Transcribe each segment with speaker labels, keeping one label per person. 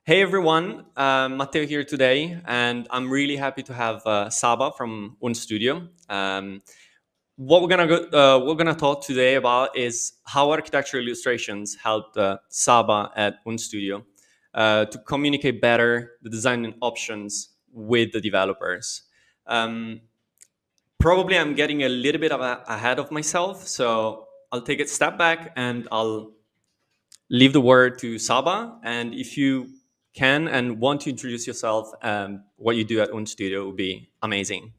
Speaker 1: Hey everyone, Matteo here today, and I'm really happy to have Saba from UNStudio. What we're gonna talk today about is how architectural illustrations helped Saba at UNStudio to communicate better the design options with the developers. Um, Probably I'm getting a little bit ahead of myself, so I'll take a step back and I'll leave the word to Saba. And if you can and want to introduce yourself, what you do at UNStudio would be amazing.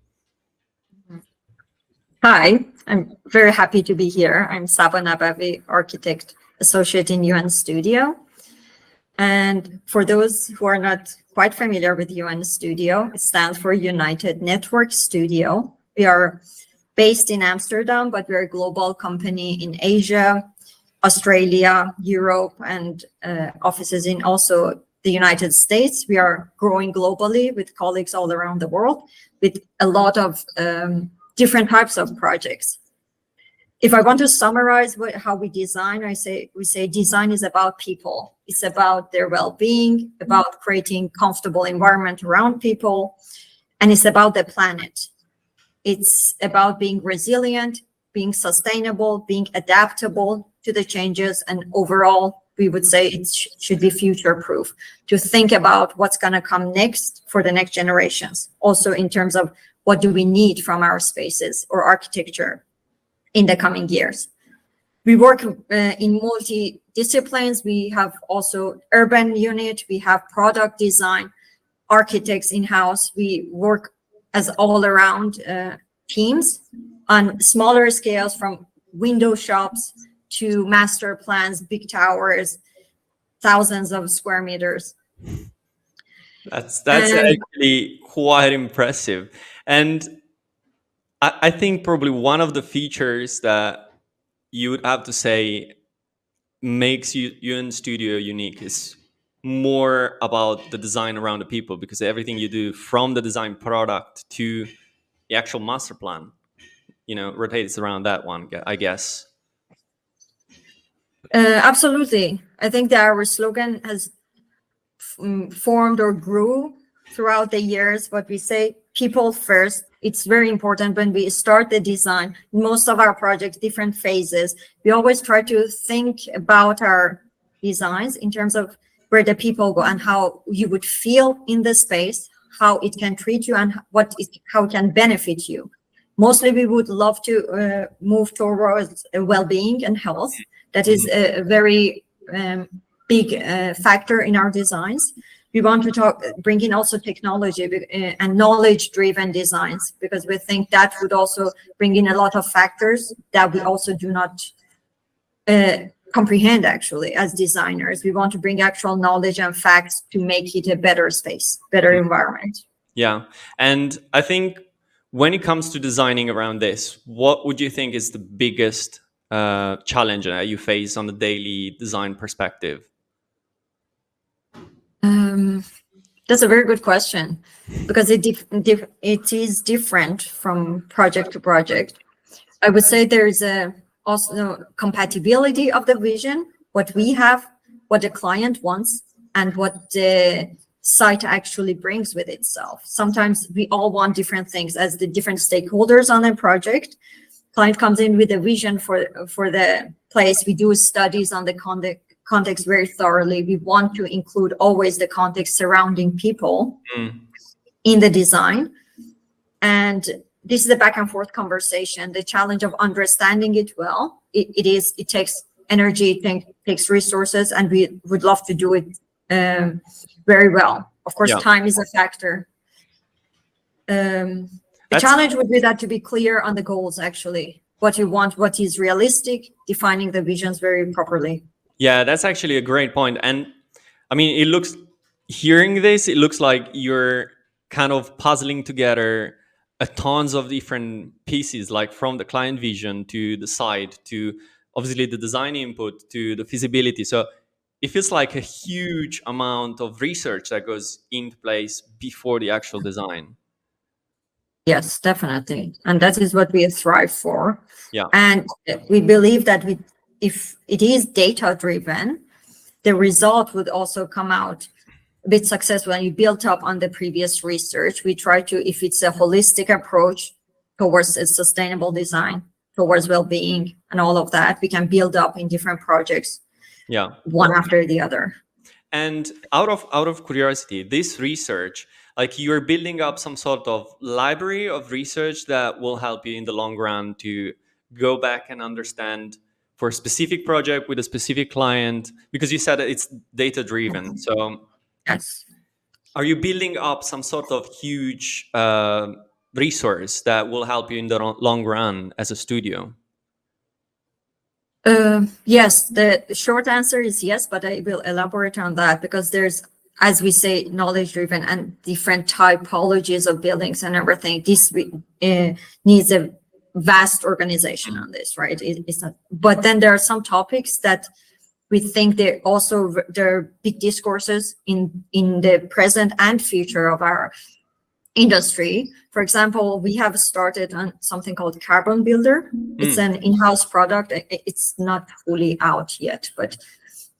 Speaker 2: Hi, I'm very happy to be here. I'm Saba Nabavi, architect associate in UNStudio. And for those who are not quite familiar with UNStudio, it stands for United Network Studio. We are based in Amsterdam, but we're a global company in Asia, Australia, Europe, and offices in also the United States. We are growing globally with colleagues all around the world with a lot of different types of projects. If I want to summarize how we design, we say design is about people. It's about their well-being, about creating comfortable environment around people, and it's about the planet. It's about being resilient, being sustainable, being adaptable to the changes, and overall, we would say it should be future-proof, to think about what's going to come next for the next generations. Also in terms of what do we need from our spaces or architecture in the coming years. We work in multi-disciplines. We have also urban unit. We have product design, architects in-house. We work as all-around teams on smaller scales, from window shops to master plans, big towers, thousands of square meters.
Speaker 1: That's actually quite impressive. And I think probably one of the features that you would have to say makes UNStudio unique is more about the design around the people, because everything you do from the design product to the actual master plan, rotates around that one, I guess.
Speaker 2: Absolutely. I think that our slogan has formed or grew throughout the years. What we say, people first. It's very important when we start the design. Most of our projects, different phases, we always try to think about our designs in terms of where the people go and how you would feel in the space, how it can treat you, and how it can benefit you. Mostly, we would love to move towards well-being and health. That is a very big factor in our designs. We want to bring in also technology and knowledge-driven designs, because we think that would also bring in a lot of factors that we also do not comprehend actually as designers. We want to bring actual knowledge and facts to make it a better space, better environment.
Speaker 1: Yeah, and I think when it comes to designing around this, what would you think is the biggest challenge that you face on the daily design perspective?
Speaker 2: That's a very good question, because it is different from project to project. I would say there's also compatibility of the vision, what we have, what the client wants, and what the site actually brings with itself. Sometimes we all want different things as the different stakeholders on a project. Client comes in with a vision for the place. We do studies on the context very thoroughly. We want to include always the context surrounding people in the design. And this is a back and forth conversation. The challenge of understanding it well, it takes energy, it takes resources, and we would love to do it very well. Of course, time is a factor. The challenge would be that to be clear on the goals, actually, what you want, what is realistic, defining the visions very properly.
Speaker 1: Yeah, that's actually a great point. And I mean, hearing this, it looks like you're kind of puzzling together tons of different pieces, like from the client vision to the site to obviously the design input to the feasibility. So it feels like a huge amount of research that goes into place before the actual design.
Speaker 2: Yes, definitely. And that is what we strive for.
Speaker 1: Yeah.
Speaker 2: And we believe that if it is data driven, the result would also come out bit successful and you built up on the previous research, we try to, if it's a holistic approach towards a sustainable design, towards well-being and all of that, we can build up in different projects,
Speaker 1: Yeah.
Speaker 2: one after the other.
Speaker 1: And out of curiosity, this research, like you're building up some sort of library of research that will help you in the long run to go back and understand for a specific project with a specific client, because you said that it's data driven. So
Speaker 2: Yes.
Speaker 1: are you building up some sort of huge resource that will help you in the long run as a studio?
Speaker 2: Yes, the short answer is yes, but I will elaborate on that because there's, as we say, knowledge driven and different typologies of buildings and everything. This needs a vast organization on this, right? It's not, but then there are some topics that we think there are big discourses in the present and future of our industry. For example, we have started on something called Carbon Builder. It's an in-house product. It's not fully out yet, but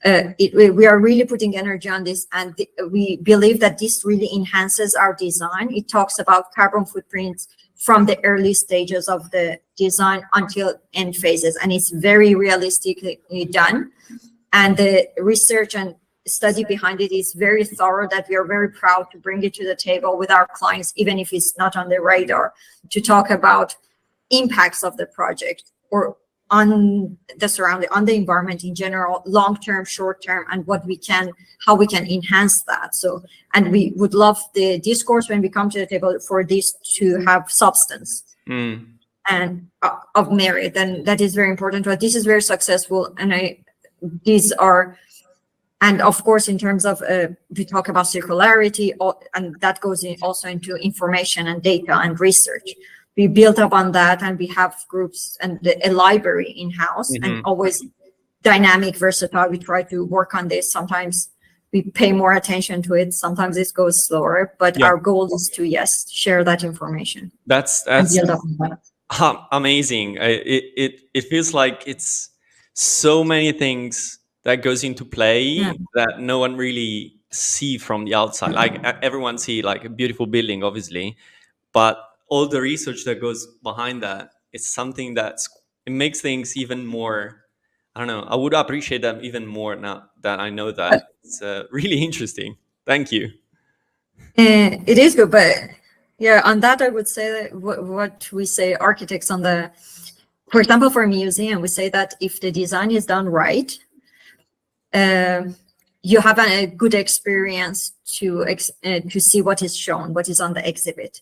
Speaker 2: we are really putting energy on this, and we believe that this really enhances our design. It talks about carbon footprints from the early stages of the design until end phases, and it's very realistically done. And the research and study behind it is very thorough, that we are very proud to bring it to the table with our clients, even if it's not on the radar, to talk about impacts of the project or on the surrounding, on the environment in general, long-term, short-term, and how we can enhance that. So, and we would love the discourse when we come to the table for this to have substance and of merit, and that is very important. But this is very successful, and these are, and of course, in terms of we talk about circularity, and that goes also into information and data and research. We built up on that, and we have groups and a library in-house, and always dynamic, versatile. We try to work on this. Sometimes we pay more attention to it. Sometimes it goes slower, but our goal is to, yes, share that information.
Speaker 1: That's
Speaker 2: and build up on that.
Speaker 1: Amazing. It feels like it's so many things that goes into play that no one really see from the outside. Like everyone see like a beautiful building, obviously, but all the research that goes behind that, it's something it makes things even more, I don't know, I would appreciate them even more now that I know that. It's really interesting. Thank you.
Speaker 2: It is good, but yeah, on that I would say that what we say architects for example, for a museum, we say that if the design is done right, you have a good experience to see what is shown, what is on the exhibit.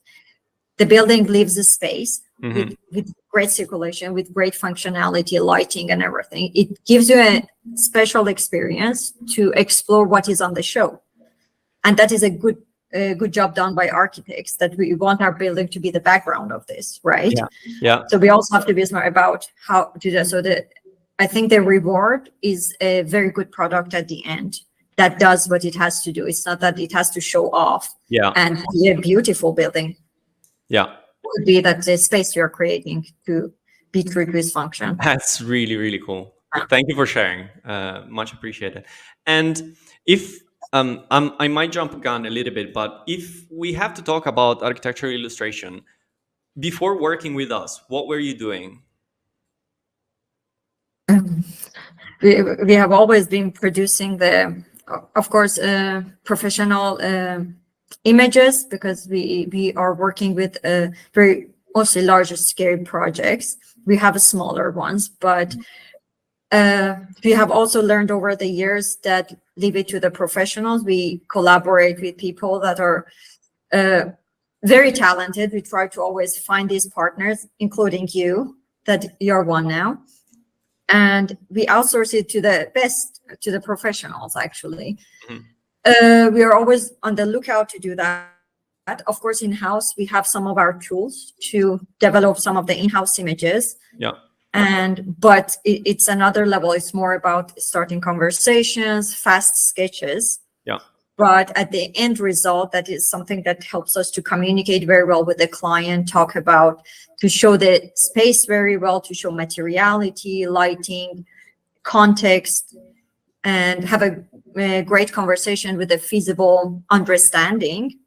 Speaker 2: The building leaves the space with great circulation, with great functionality, lighting, and everything. It gives you a special experience to explore what is on the show, and that is a good job done by architects. That we want our building to be the background of this, right?
Speaker 1: Yeah.
Speaker 2: So we also have to be smart about how to do that. So I think the reward is a very good product at the end that does what it has to do. It's not that it has to show off and be a beautiful building.
Speaker 1: Yeah.
Speaker 2: It could be that the space you're creating to be true to its function.
Speaker 1: That's really, really cool. Thank you for sharing. Much appreciated. And if I might jump the gun a little bit, but if we have to talk about architectural illustration, before working with us, what were you doing?
Speaker 2: We have always been producing of course, professional images, because we are working with very mostly larger scale projects. We have smaller ones, but we have also learned over the years that leave it to the professionals. We collaborate with people that are very talented. We try to always find these partners, including you, that you're one now. And we outsource it to the professionals, actually. We are always on the lookout to do that. Of course, in-house, we have some of our tools to develop some of the in-house images. But it's another level. It's more about starting conversations, fast sketches. But at the end result, that is something that helps us to communicate very well with the client, to show the space very well, to show materiality, lighting, context, and have a great conversation with a feasible understanding,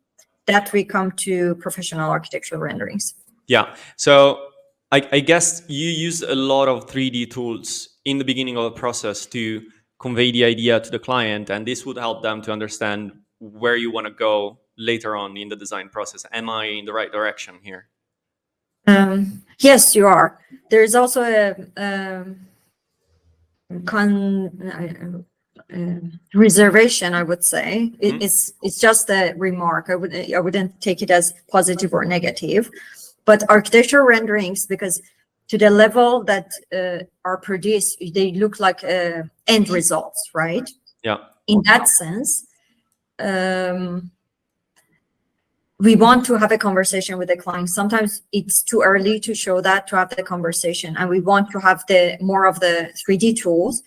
Speaker 2: that we come to professional architectural renderings.
Speaker 1: Yeah. So I guess you use a lot of 3D tools in the beginning of the process to convey the idea to the client, and this would help them to understand where you want to go later on in the design process. Am I in the right direction here?
Speaker 2: Yes, you are. There's also a reservation, I would say. It's just a remark. I wouldn't take it as positive or negative. But architectural renderings, because to the level that are produced, they look like end results, right?
Speaker 1: Yeah.
Speaker 2: In that sense, we want to have a conversation with the client. Sometimes it's too early to show that, to have the conversation, and we want to have the more of the 3D tools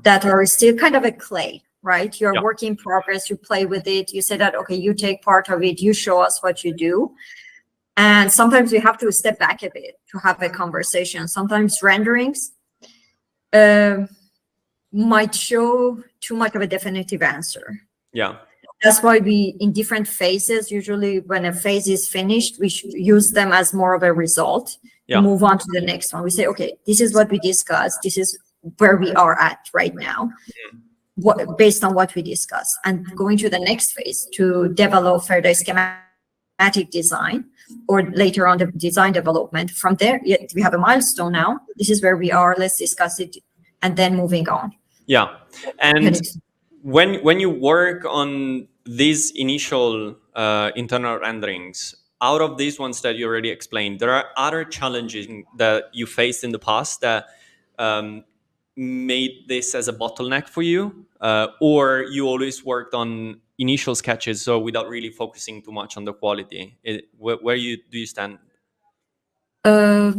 Speaker 2: that are still kind of a clay, right? You're work in progress, you play with it, you say that, okay, you take part of it, you show us what you do. And sometimes we have to step back a bit to have a conversation. Sometimes renderings might show too much of a definitive answer.
Speaker 1: Yeah.
Speaker 2: That's why we, in different phases, usually when a phase is finished, we should use them as more of a result to move on to the next one. We say, okay, this is what we discussed. This is where we are at right now, based on what we discussed. And going to the next phase to develop further schematic design, or later on the design development. From there, we have a milestone now. This is where we are. Let's discuss it, and then moving on.
Speaker 1: Yeah. And when you work on these initial internal renderings, out of these ones that you already explained, there are other challenges that you faced in the past that made this as a bottleneck for you, or you always worked on initial sketches, so without really focusing too much on the quality? Where do you stand?
Speaker 2: I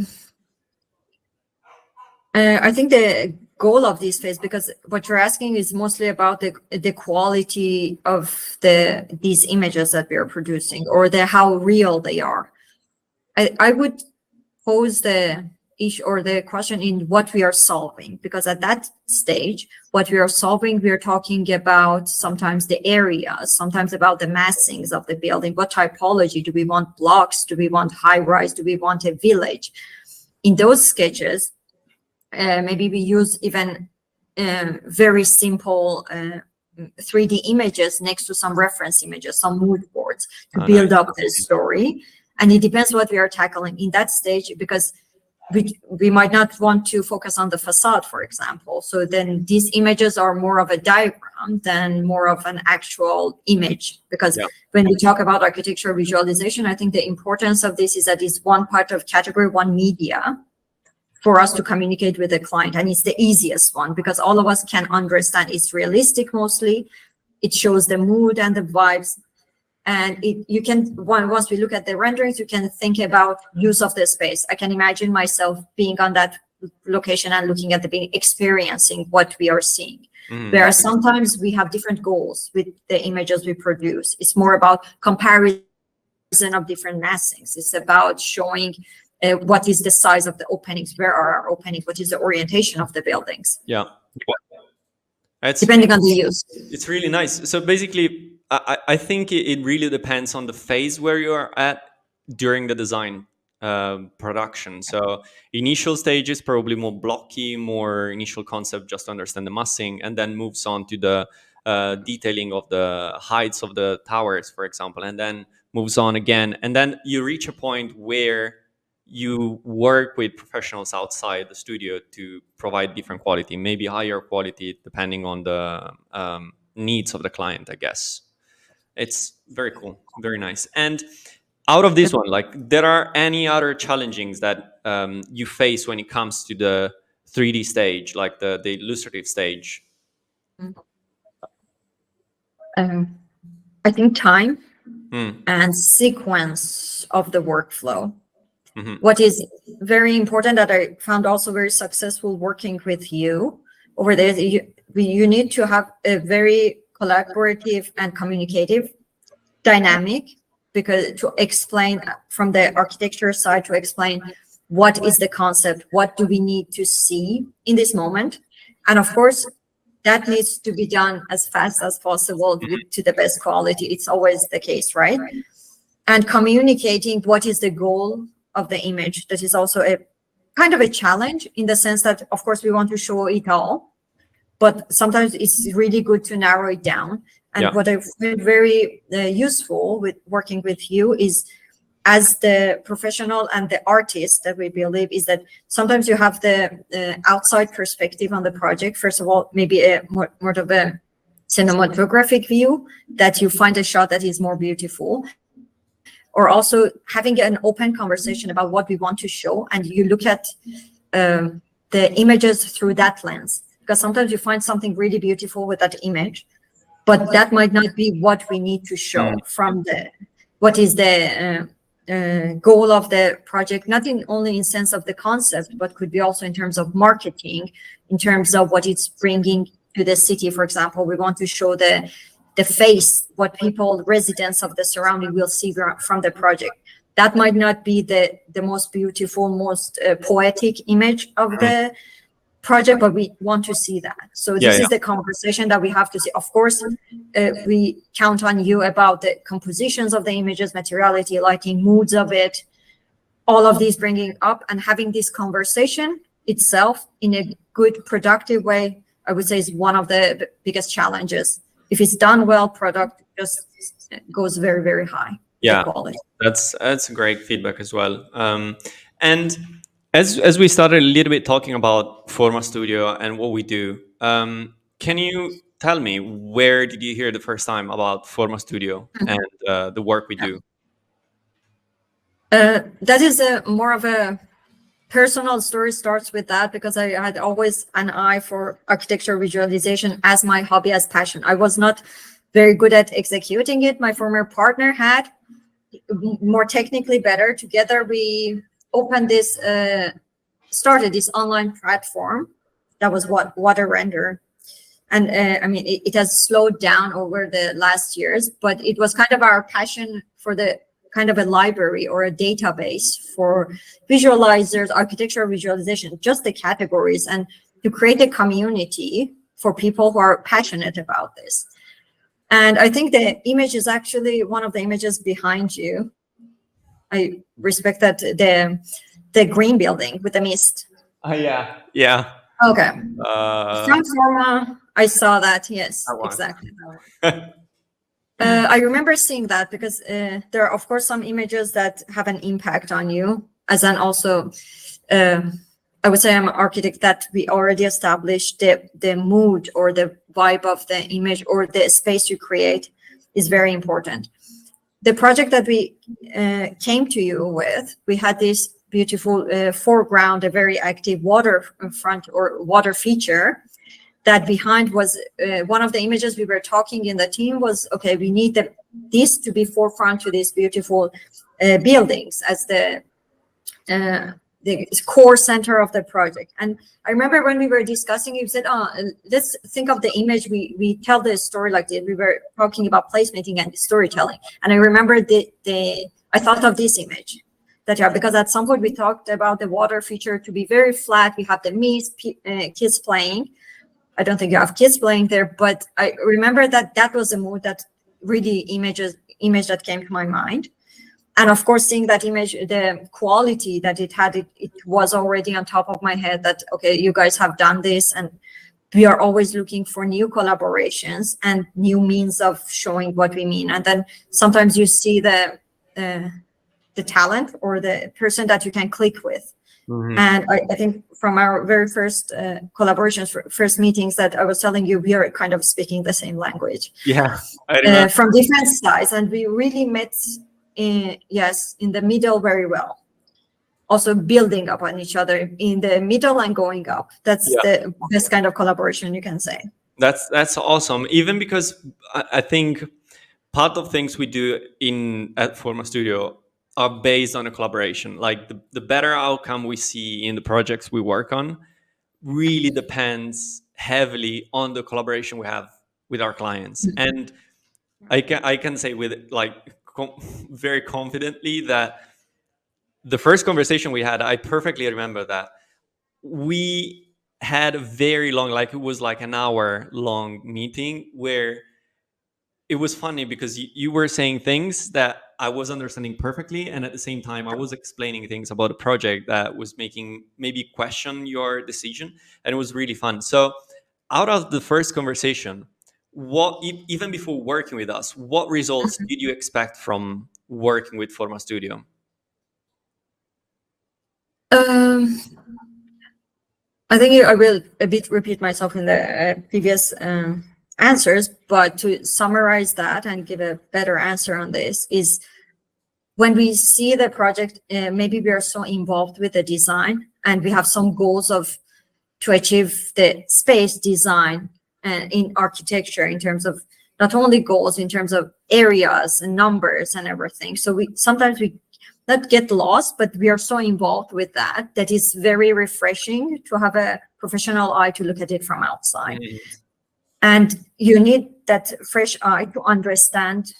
Speaker 2: think the goal of this phase, because what you're asking is mostly about the quality of these images that we are producing, or how real they are. I would pose the issue or the question in what we are solving, because at that stage, what we are solving, we are talking about sometimes the areas, sometimes about the massings of the building. What typology? Do we want blocks? Do we want high rise? Do we want a village? In those sketches, maybe we use even very simple 3D images next to some reference images, some mood boards to build up the story. And it depends what we are tackling in that stage, because we might not want to focus on the facade, for example. So then these images are more of a diagram than more of an actual image. Because when we talk about architectural visualization, I think the importance of this is that it's one part of category one media for us to communicate with the client. And it's the easiest one, because all of us can understand. It's realistic mostly. It shows the mood and the vibes. And you can, once we look at the renderings, you can think about use of the space. I can imagine myself being on that location and looking at experiencing what we are seeing. Whereas sometimes we have different goals with the images we produce. It's more about comparison of different massings. It's about showing what is the size of the openings, where are our openings, what is the orientation of the buildings.
Speaker 1: Yeah.
Speaker 2: Depending on the use.
Speaker 1: It's really nice. So basically, I think it really depends on the phase where you are at during the design production. So initial stage is probably more blocky, more initial concept, just to understand the massing, and then moves on to the detailing of the heights of the towers, for example, and then moves on again. And then you reach a point where you work with professionals outside the studio to provide different quality, maybe higher quality, depending on the needs of the client, I guess. It's very cool, very nice. And out of this one, like, there are any other challengings that you face when it comes to the 3D stage, like the illustrative stage?
Speaker 2: I think time and sequence of the workflow. What is very important, that I found also very successful working with you over there, you need to have a very collaborative and communicative dynamic, because to explain from the architecture side, to explain what is the concept, what do we need to see in this moment. And of course, that needs to be done as fast as possible to the best quality. It's always the case, right? And communicating what is the goal of the image, that is also a kind of a challenge, in the sense that, of course, we want to show it all, but sometimes it's really good to narrow it down. And what I find very useful with working with you is, as the professional and the artist that we believe, is that sometimes you have the outside perspective on the project. First of all, maybe a more of a cinematographic view, that you find a shot that is more beautiful, or also having an open conversation about what we want to show, and you look at the images through that lens, because sometimes you find something really beautiful with that image, but that might not be what we need to show from what is the goal of the project, not only in sense of the concept, but could be also in terms of marketing, in terms of what it's bringing to the city. For example, we want to show the face, what people, residents of the surrounding, will see from the project. That might not be the most beautiful, most poetic image of the project, but we want to see that. So this is the conversation that we have to see. Of course, we count on you about the compositions of the images, materiality, lighting, moods of it, all of these bringing up, and having this conversation itself in a good, productive way, I would say, is one of the biggest challenges. If it's done well, product just goes very, very high.
Speaker 1: Yeah,
Speaker 2: quality.
Speaker 1: that's great feedback as well. And as we started a little bit talking about Forma Studio and what we do, can you tell me, where did you hear the first time about Forma Studio and the work we do?
Speaker 2: That is more of a personal story. Starts with that, because I had always an eye for architecture visualization as my hobby, as passion. I was not very good at executing it. My former partner had, more technically better. Together we opened this, started this online platform that was what Water Render. And I mean, it has slowed down over the last years, but it was kind of our passion for the kind of a library or a database for visualizers, architectural visualization, just the categories, and to create a community for people who are passionate about this. And I think the image is actually one of the images behind you. I respect that, the green building with the mist.
Speaker 1: Yeah.
Speaker 2: Okay. From Forma, I saw that. Yes, exactly. I remember seeing that, because there are, of course, some images that have an impact on you, as an also, I would say, I'm an architect, that we already established the mood or the vibe of the image or the space you create is very important. The project that we came to you with, we had this beautiful foreground, a very active waterfront or water feature. That behind was one of the images we were talking in the team was, okay, we need this to be forefront to these beautiful buildings as the core center of the project. And I remember when we were discussing, you said, oh, let's think of the image. We tell the story like this. We were talking about placemaking and storytelling. And I remember I thought of this image. Because at some point we talked about the water feature to be very flat. We have the mist, kids playing. I don't think you have kids playing there, but I remember that was a mood that really image that came to my mind. And of course, seeing that image, the quality that it had, it was already on top of my head that, okay, you guys have done this, and we are always looking for new collaborations and new means of showing what we mean. And then sometimes you see the talent or the person that you can click with. Mm-hmm. And I think from our very first collaborations, first meetings, that I was telling you, we are kind of speaking the same language.
Speaker 1: Yeah,
Speaker 2: from different sides, and we really met in the middle very well. Also building up on each other in the middle and going up. That's the best kind of collaboration you can say.
Speaker 1: That's awesome. Even because I think part of things we do at Forma Studio are based on a collaboration. Like the better outcome we see in the projects we work on really depends heavily on the collaboration we have with our clients. And I can say with very confidently that the first conversation we had, I perfectly remember that we had a very long, like it was like an hour long meeting where it was funny because you were saying things that I was understanding perfectly, and at the same time, I was explaining things about a project that was making maybe question your decision, and it was really fun. So, out of the first conversation, even before working with us, what results did you expect from working with Forma Studio?
Speaker 2: Um, I think I will a bit repeat myself in the previous answers, but to summarize that and give a better answer on this is when we see the project, maybe we are so involved with the design and we have some goals of to achieve the space design in architecture in terms of not only goals in terms of areas and numbers and everything. So we sometimes we not get lost, but we are so involved with that that is very refreshing to have a professional eye to look at it from outside. And you need that fresh eye to understand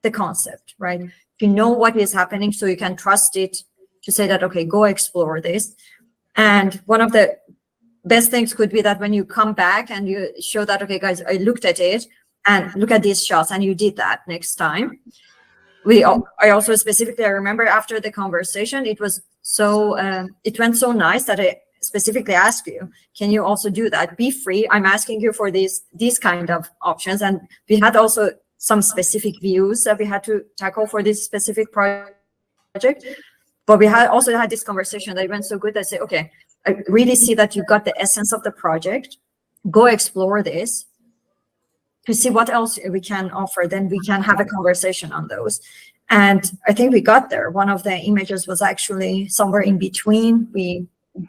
Speaker 2: the concept, right? You know what is happening, so you can trust it to say that, okay, go explore this. And one of the best things could be that when you come back and you show that, okay, guys, I looked at it and look at these shots, and you did that next time. I also specifically, I remember after the conversation, it was so, it went so nice that I specifically asked you, can you also do that? Be free. I'm asking you for these kind of options. And we had also some specific views that we had to tackle for this specific project. But we had also had this conversation that went so good that I said, okay, I really see that you got the essence of the project. Go explore this to see what else we can offer. Then we can have a conversation on those. And I think we got there. One of the images was actually somewhere in between. We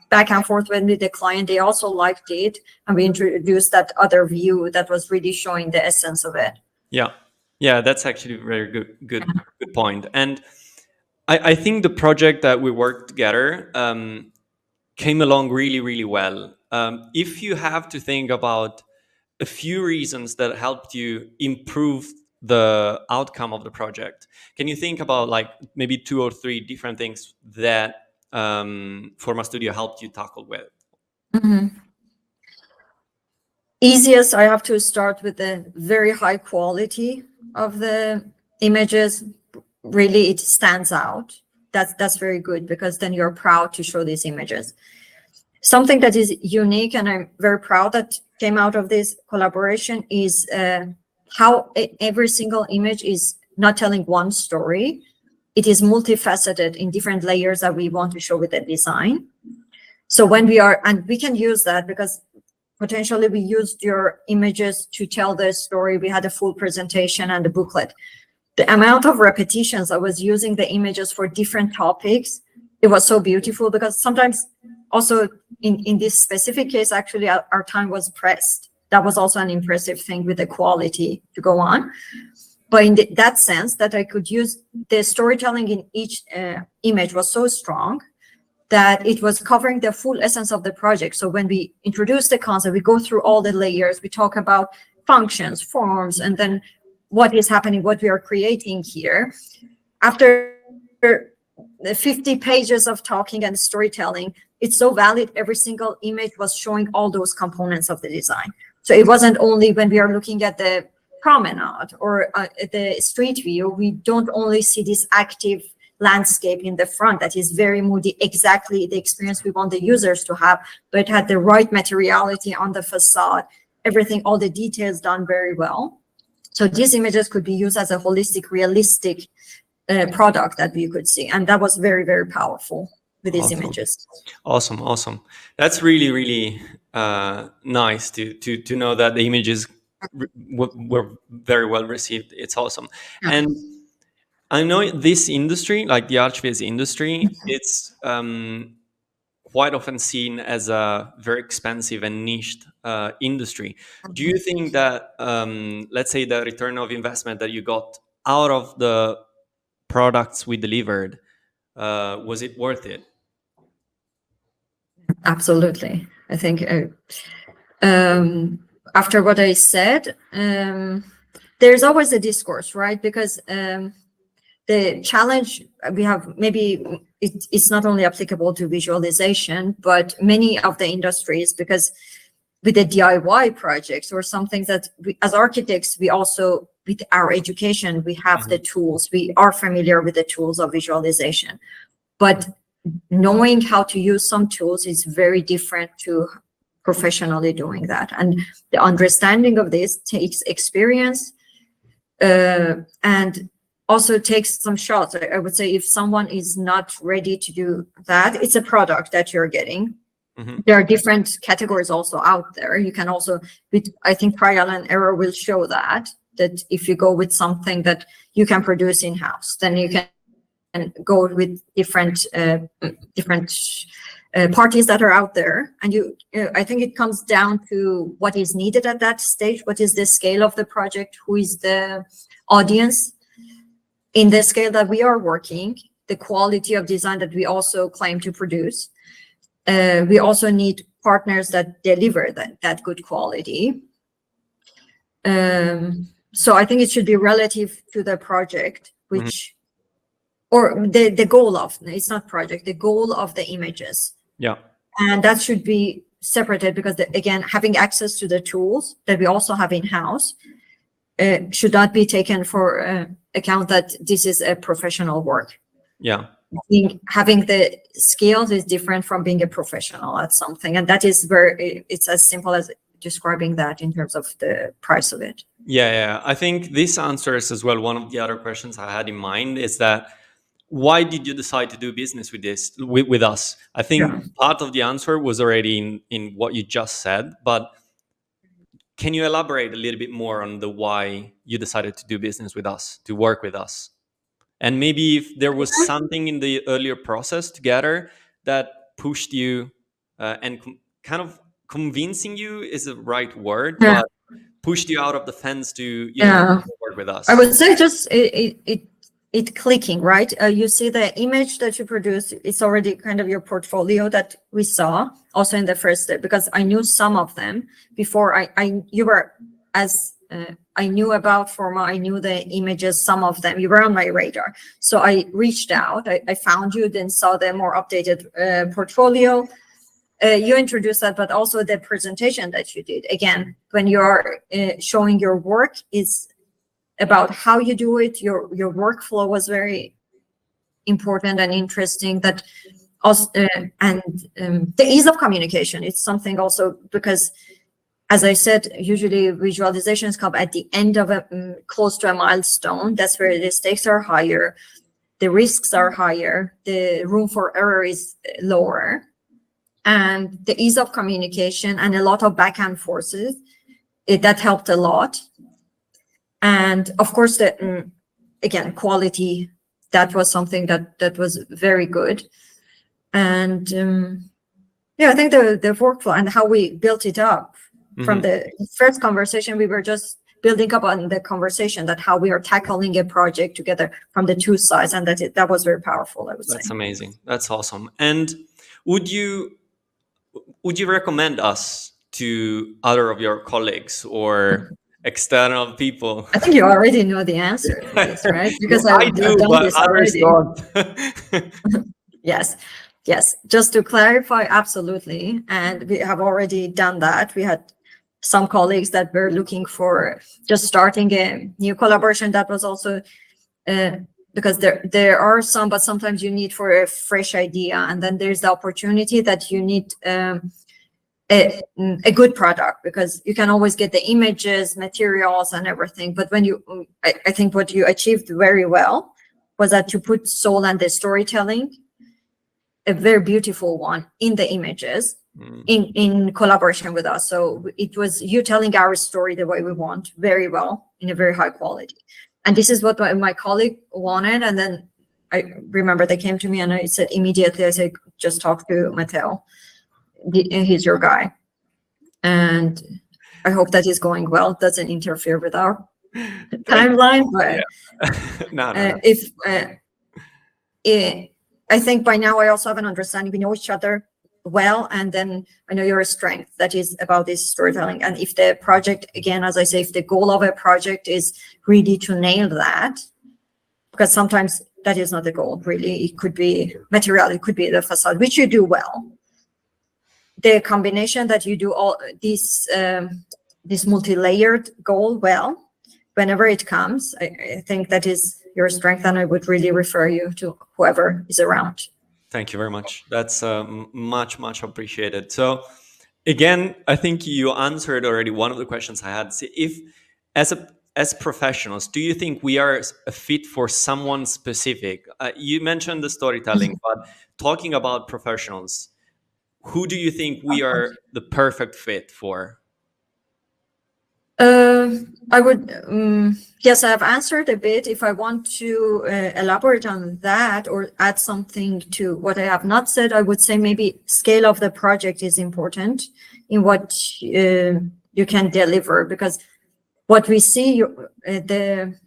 Speaker 2: back and forth with the client. They also liked it. And we introduced that other view that was really showing the essence of it.
Speaker 1: Yeah, yeah, that's actually a very good point. And I think the project that we worked together came along really well. If you have to think about a few reasons that helped you improve the outcome of the project, can you think about like maybe 2 or 3 different things that Forma Studio helped you tackle with?
Speaker 2: Mm-hmm. Easiest, I have to start with the very high quality of the images. Really, it stands out. That's very good, because then you're proud to show these images. Something that is unique, and I'm very proud that came out of this collaboration, is how every single image is not telling one story. It is multifaceted in different layers that we want to show with the design. So when we are, and we can use that because potentially we used your images to tell the story. We had a full presentation and a booklet. The amount of repetitions I was using the images for different topics, it was so beautiful, because sometimes also in this specific case, actually our time was pressed. That was also an impressive thing with the quality to go on. But in that sense, that I could use the storytelling in each image was so strong that it was covering the full essence of the project. So when we introduce the concept, we go through all the layers, we talk about functions, forms, and then what is happening, what we are creating here. After the 50 pages of talking and storytelling, it's so valid. Every single image was showing all those components of the design. So it wasn't only when we are looking at the promenade or the street view, we don't only see this active landscape in the front that is very moody, exactly the experience we want the users to have, but it had the right materiality on the facade, everything, all the details done very well. So these images could be used as a holistic, realistic product that we could see. And that was very powerful with these images.
Speaker 1: Awesome. That's really nice to know that the images were very well received. It's awesome.
Speaker 2: Yeah.
Speaker 1: And I know this industry, like the archviz industry, it's quite often seen as a very expensive and niched industry. Do you think that, let's say, the return of investment that you got out of the products we delivered, was it worth it?
Speaker 2: Absolutely. I think after what I said, there's always a discourse, right? Because the challenge we have, maybe it's not only applicable to visualization, but many of the industries, because with the DIY projects or something that we, as architects, we also, with our education, we have the tools, we are familiar with the tools of visualization, but knowing how to use some tools is very different to professionally doing that. And the understanding of this takes experience, and also takes some shots. I would say if someone is not ready to do that, it's a product that you're getting. There are different categories also out there. You can also, with, I think trial and error will show that if you go with something that you can produce in-house, then you can go with different parties that are out there. And I think it comes down to what is needed at that stage. What is the scale of the project? Who is the audience? In the scale that we are working, the quality of design that we also claim to produce. We also need partners that deliver that good quality. So I think it should be relative to the project, which, or the goal of, it's not project, the goal of the images.
Speaker 1: Yeah.
Speaker 2: And that should be separated, because again, having access to the tools that we also have in-house should not be taken for account that this is a professional work.
Speaker 1: Yeah.
Speaker 2: I think having the skills is different from being a professional at something. And that is where it's as simple as describing that in terms of the price of it.
Speaker 1: Yeah. I think this answers as well one of the other questions I had in mind, is that why did you decide to do business with us? I think part of the answer was already in what you just said, but can you elaborate a little bit more on the why you decided to do business with us, to work with us? And maybe if there was something in the earlier process together that pushed you and kind of convincing you is the right word, but pushed you out of the fence to work with us.
Speaker 2: I would say just it clicking, right? You see the image that you produce, it's already kind of your portfolio that we saw also in the first step, because I knew some of them before I knew about Forma, I knew the images, some of them, you were on my radar. So I reached out, I found you, then saw the more updated portfolio. You introduced that, but also the presentation that you did. Again, when you're showing your work, is about how you do it. Your workflow was very important and interesting. That also, and the ease of communication. It's something also, because, as I said, usually visualizations come at the end of close to a milestone. That's where the stakes are higher, the risks are higher, the room for error is lower. And the ease of communication and a lot of back and forces, that helped a lot. And of course, again, quality, that was something that was very good. And I think the workflow and how we built it up from the first conversation, we were just building up on the conversation, that how we are tackling a project together from the two sides. And that was very powerful, I would say.
Speaker 1: That's amazing. That's awesome. And would you recommend us to other of your colleagues or external people?
Speaker 2: I think you already know the answer to this, right? Because
Speaker 1: I do,
Speaker 2: I've done
Speaker 1: but
Speaker 2: this
Speaker 1: others
Speaker 2: already.
Speaker 1: don't.
Speaker 2: Yes. Just to clarify, absolutely. And we have already done that. We had some colleagues that were looking for just starting a new collaboration. That was also because there are some, but sometimes you need for a fresh idea, and then there's the opportunity that you need a good product, because you can always get the images, materials, and everything. But when I think what you achieved very well was that you put soul and the storytelling, a very beautiful one, in the images, in collaboration with us. So it was you telling our story the way we want, very well, in a very high quality. And this is what my colleague wanted. And then I remember they came to me and I said immediately, I said, just talk to Matteo. He's your guy. And I hope that is going well. It doesn't interfere with our timeline. But I think by now I also have an understanding. We know each other well, and then I know your strength that is about this storytelling. And if the project, again, as I say, if the goal of a project is really to nail that, because sometimes that is not the goal, really. It could be material, it could be the facade, which you do well. The combination that you do all this multi-layered goal well, whenever it comes, I think that is your strength, and I would really refer you to whoever is around.
Speaker 1: Thank you very much. That's much appreciated. So again, I think you answered already one of the questions I had. See, if as professionals, do you think we are a fit for someone specific? You mentioned the storytelling, but talking about professionals, who do you think we are the perfect fit for?
Speaker 2: I would, yes, I have answered a bit. If I want to elaborate on that or add something to what I have not said, I would say maybe scale of the project is important in what you can deliver, because what we see, the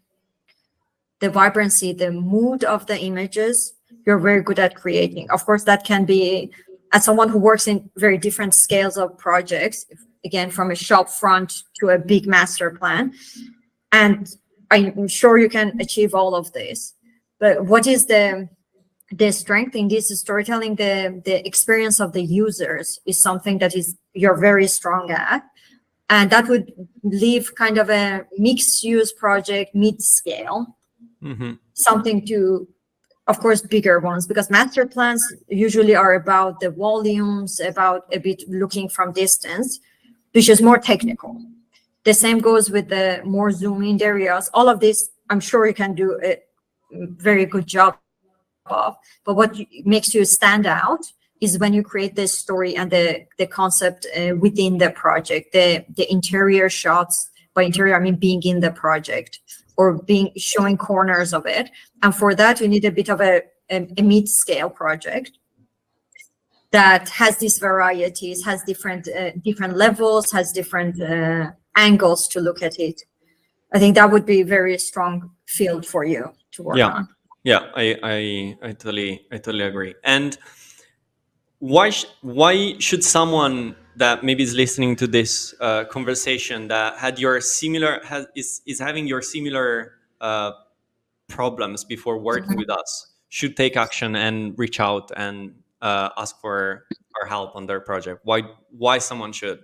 Speaker 2: vibrancy, the mood of the images, you're very good at creating. Of course, that can be, as someone who works in very different scales of projects, again, from a shop front to a big master plan. And I'm sure you can achieve all of this. But what is the strength in this storytelling? The experience of the users is something that is you're very strong at. And that would leave kind of a mixed use project, mid-scale, something to, of course, bigger ones, because master plans usually are about the volumes, about a bit looking from distance, which is more technical. The same goes with the more zoom-in areas. All of this, I'm sure you can do a very good job of. But what makes you stand out is when you create this story and the concept within the project, the interior shots. By interior, I mean being in the project or showing corners of it. And for that, you need a bit of a mid-scale project that has these varieties, has different levels, has different angles to look at it. I think that would be a very strong field for you to work on.
Speaker 1: Yeah, I totally agree. And why should someone that maybe is listening to this conversation that had your similar is having your similar problems before working with us should take action and reach out and ask for our help on their project? Why someone should?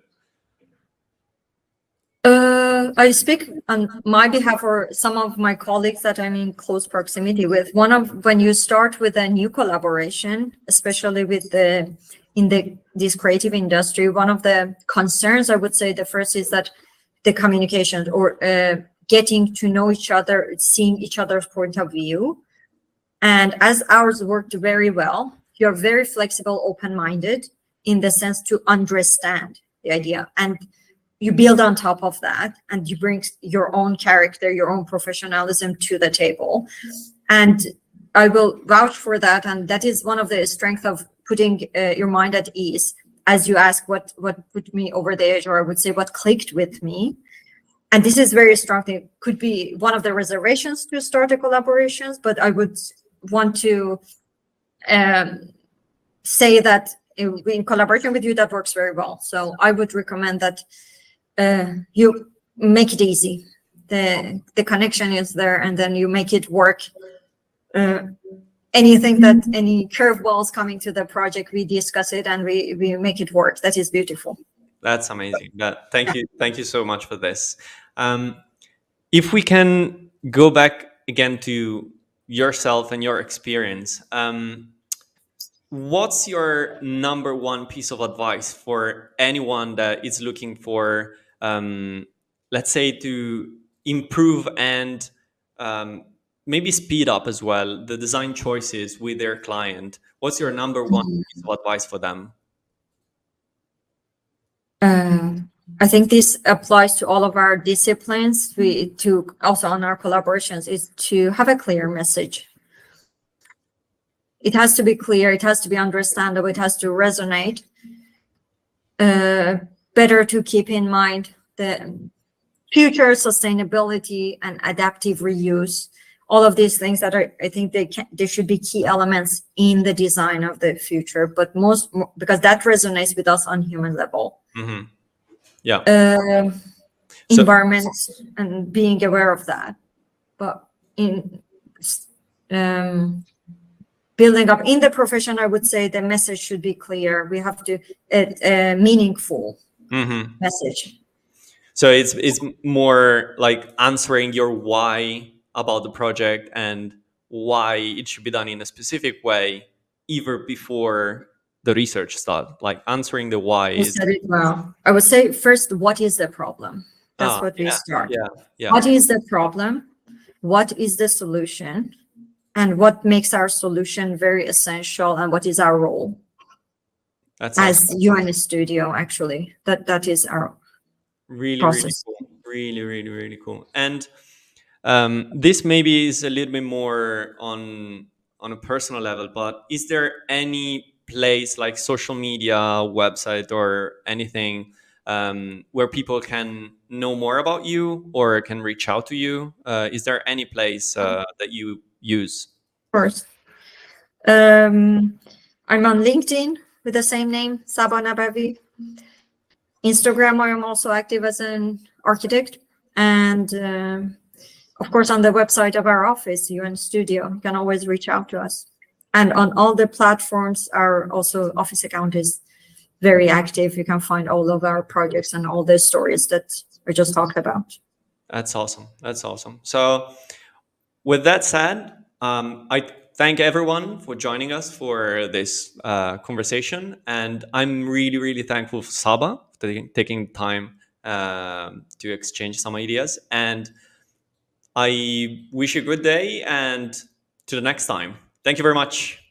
Speaker 2: I speak on my behalf or some of my colleagues that I'm in close proximity with. When you start with a new collaboration, especially with this creative industry, one of the concerns, I would say, the first is that the communication or getting to know each other, seeing each other's point of view. And as ours worked very well, you're very flexible, open-minded in the sense to understand the idea. And you build on top of that and you bring your own character, your own professionalism to the table. And I will vouch for that. And that is one of the strengths of putting your mind at ease as you ask what put me over the edge, or I would say what clicked with me. And this is very strong. It could be one of the reservations to start a collaborations, but I would want to say that in collaboration with you, that works very well. So I would recommend that you make it easy. The connection is there, and then you make it work. Anything that any curveballs coming to the project, we discuss it and we make it work. That is beautiful.
Speaker 1: That's amazing. Thank you so much for this. If we can go back again to yourself and your experience, what's your number one piece of advice for anyone that is looking for, let's say, to improve and maybe speed up as well the design choices with their client? What's your number one piece of advice for them?
Speaker 2: I think this applies to all of our disciplines. Also on our collaborations, is to have a clear message. It has to be clear. It has to be understandable. It has to resonate. Better to keep in mind the future sustainability and adaptive reuse. All of these things that I think they should be key elements in the design of the future, but because that resonates with us on human level.
Speaker 1: Mm-hmm. Yeah.
Speaker 2: Environment and being aware of that. But building up in the profession, I would say the message should be clear. We have to a meaningful message.
Speaker 1: So it's more like answering your why about the project and why it should be done in a specific way, even before the research start. Like answering the why
Speaker 2: You
Speaker 1: is
Speaker 2: said it well. I would say first, what is the problem? That's what we
Speaker 1: yeah,
Speaker 2: start.
Speaker 1: yeah.
Speaker 2: What is the problem? What is the solution? And what makes our solution very essential? And what is our role
Speaker 1: That's
Speaker 2: as
Speaker 1: awesome.
Speaker 2: UNStudio? Actually, that is our
Speaker 1: Really
Speaker 2: process.
Speaker 1: cool. Really cool. And this maybe is a little bit more on a personal level, but is there any place like social media, website, or anything where people can know more about you or can reach out to you? Is there any place that you use?
Speaker 2: Of course. I'm on LinkedIn with the same name, Saba Nabavi. Instagram, I am also active as an architect. And of course, on the website of our office, UNStudio, you can always reach out to us. And on all the platforms, our also office account is very active. You can find all of our projects and all the stories that we just talked about.
Speaker 1: That's awesome. That's awesome. So, with that said, I thank everyone for joining us for this conversation, and I'm really thankful for Saba for taking time to exchange some ideas. And I wish you a good day, and to the next time. Thank you very much.